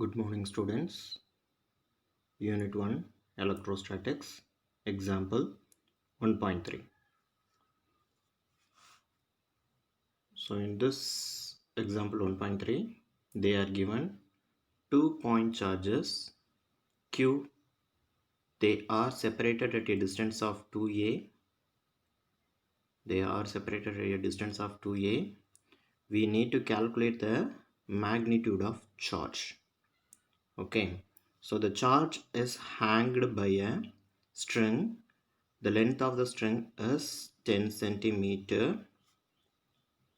Good morning, students. Unit 1 Electrostatics. Example 1.3. So, in this example 1.3, they are given 2-point charges Q. They are separated at a distance of 2a. They are separated at a distance of 2a. We need to calculate the magnitude of charge. Okay. So, the charge is hanged by a string. The length of the string is 10 centimeter.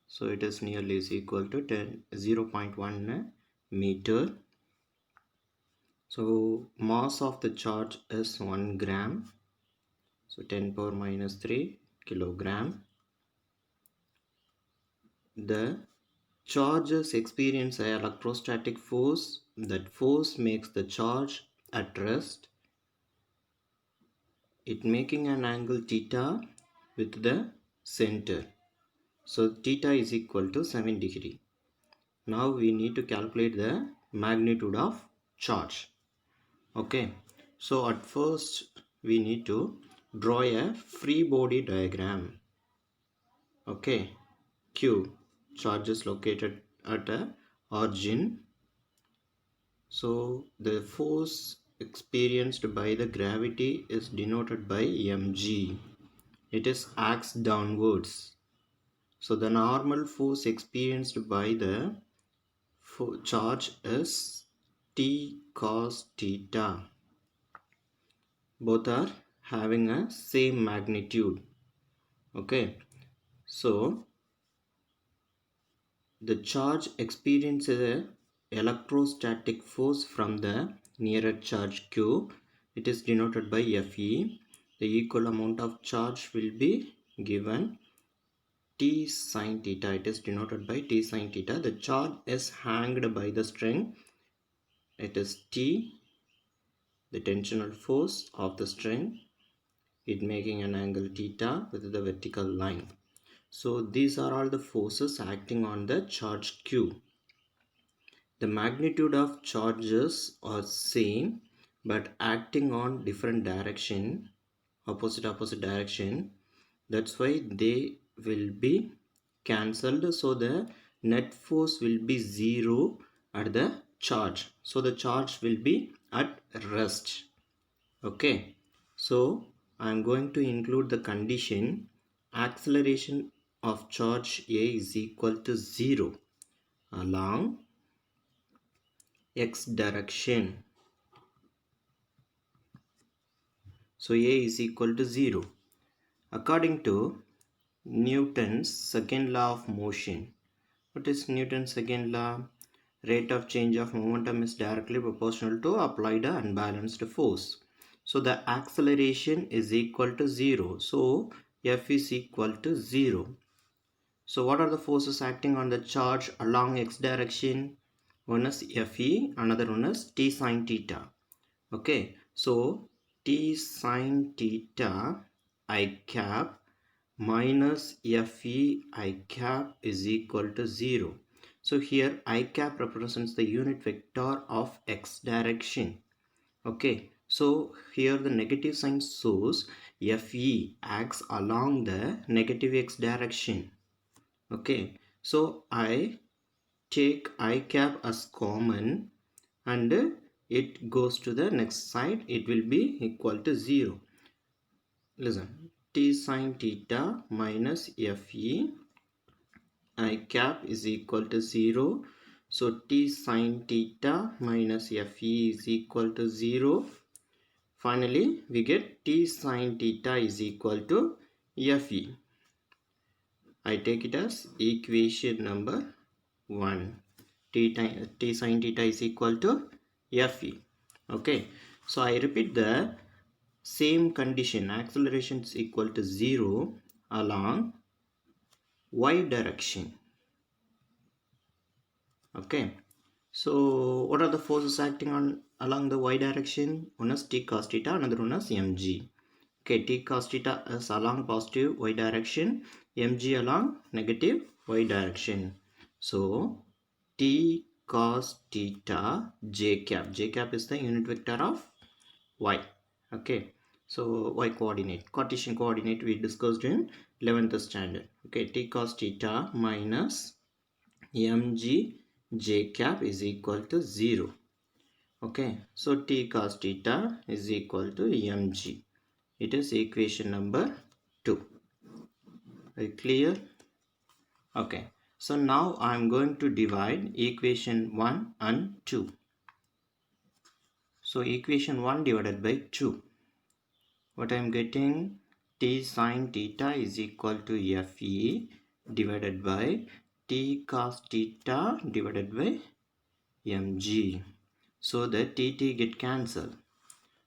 So it is nearly is equal to 0.1 meter. So mass of the charge is 1 gram. So 10 power minus 3 kilogram. The charges experience an electrostatic force. That force makes the charge at rest. It making an angle theta with the center. So theta is equal to 7 degree. Now we need to calculate the magnitude of charge. Okay, so at first we need to draw a free body diagram. Okay, Q, charge is located at a origin. So the force experienced by the gravity is denoted by mg. It is acts downwards. So the normal force experienced by the charge is T cos theta. Both are having a same magnitude. Okay, so the charge experiences a electrostatic force from the nearer charge Q. It is denoted by Fe. The equal amount of charge will be given T sin theta. It is denoted by T sin theta. The charge is hanged by the string. It is T, the tensional force of the string. It making an angle theta with the vertical line. So these are all the forces acting on the charge Q. The magnitude of charges are same but acting on different direction, opposite direction. That's why they will be cancelled. So the net force will be 0 at the charge. So the charge will be at rest. Okay, so I am going to include the condition acceleration of charge A is equal to 0 along x direction. So A is equal to 0. According to Newton's second law of motion. What is Newton's second law? Rate of change of momentum is directly proportional to applied unbalanced force. So the acceleration is equal to 0. So F is equal to 0. So what are the forces acting on the charge along x direction? One is Fe, another one is T sin theta. Okay, so T sin theta I cap minus Fe I cap is equal to 0. So here I cap represents the unit vector of x direction. Okay, so here the negative sign shows Fe acts along the negative x direction. Okay, so I take I cap as common and it goes to the next side. It will be equal to 0. Listen, T sin theta minus Fe I cap is equal to 0. So T sin theta minus Fe is equal to 0. Finally, we get T sin theta is equal to Fe. I take it as equation number 1. T sin theta is equal to Fe. Okay. So I repeat the same condition. Acceleration is equal to 0 along y direction. Okay. So what are the forces acting on along the y direction? One is T cos theta, another one is mg. Okay, T cos theta is along positive y direction, mg along negative y direction. So T cos theta j cap. J cap is the unit vector of y. Okay, so y coordinate, Cartesian coordinate we discussed in 11th standard. Okay, t cos theta minus mg j cap is equal to 0. Okay, so t cos theta is equal to mg. It is equation number 2. Are you clear? Okay, so now I am going to divide equation 1 and 2. So equation 1 divided by 2. What I am getting? T sine theta is equal to Fe divided by T cos theta divided by mg. So the T get cancelled.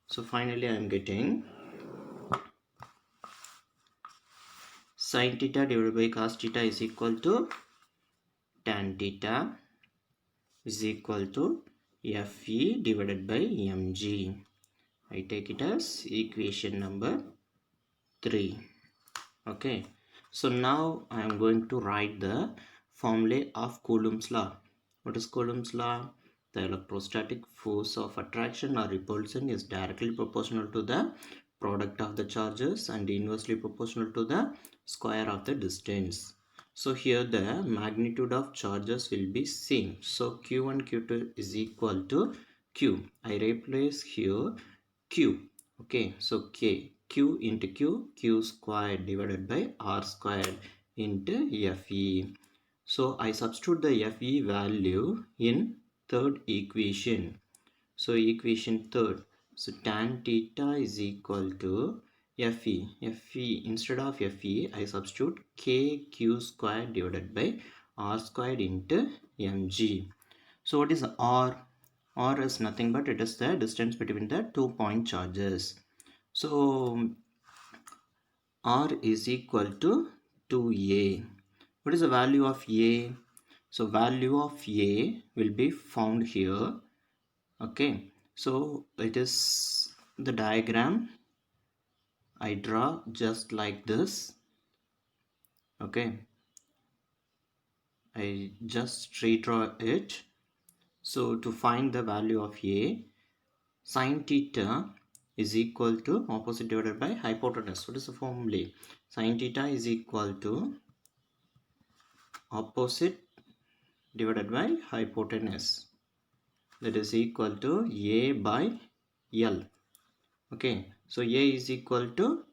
So finally I am getting sine theta divided by cos theta is equal to tan theta is equal to Fe divided by mg. I take it as equation number 3. Okay, so now I am going to write the formula of Coulomb's law. What is Coulomb's law? The electrostatic force of attraction or repulsion is directly proportional to the product of the charges and inversely proportional to the square of the distance. So here the magnitude of charges will be same. So Q1 Q2 is equal to Q. I replace here Q. Okay, so Q into Q squared divided by R squared into Fe. So I substitute the Fe value in third equation. So equation third. So tan theta is equal to Fe. Instead of Fe, I substitute KQ squared divided by R squared into mg. So what is R? R is nothing but it is the distance between the 2 point charges. So R is equal to 2a. What is the value of a? So value of a will be found here. Okay, so it is the diagram I draw just like this. Okay, I just redraw it. So to find the value of a, sine theta is equal to opposite divided by hypotenuse. What is the formula? Sine theta is equal to opposite divided by hypotenuse. That is equal to a by L. Okay, so a is equal to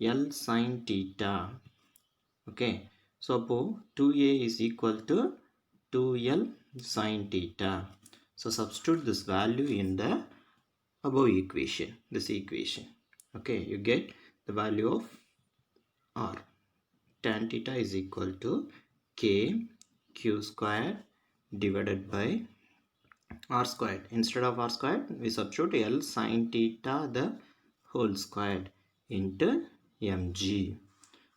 L sine theta. Okay, so 2a is equal to 2L sine theta. So substitute this value in the above equation, this equation. Okay, you get the value of R. Tan theta is equal to K Q square divided by R squared. Instead of R squared, we substitute L sine theta the whole squared into mg.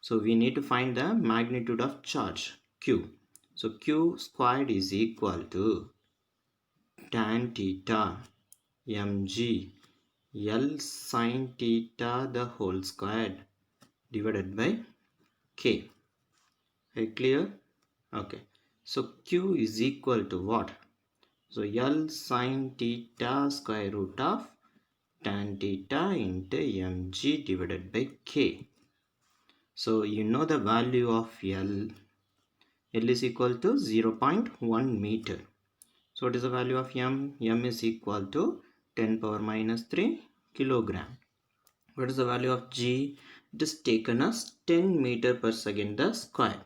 So we need to find the magnitude of charge Q. So Q squared is equal to tan theta mg L sine theta the whole squared divided by K. Are you clear? Okay. So Q is equal to what? So L sine theta square root of tan theta into mg divided by K. So you know the value of L. L is equal to 0.1 meter. So what is the value of M? M is equal to 10 power minus 3 kilogram. What is the value of G? It is taken as 10 meter per second the square.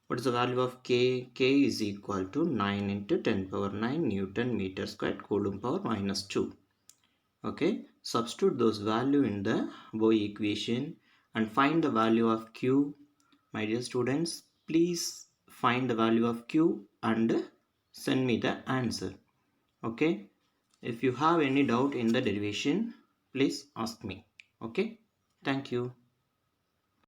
What is the value of K? K is equal to 9 into 10 power 9 Newton meter squared Coulomb power minus 2. Okay, substitute those value in the above equation and find the value of Q. My dear students, please find the value of Q and send me the answer. Okay, if you have any doubt in the derivation, please ask me. Okay, thank you.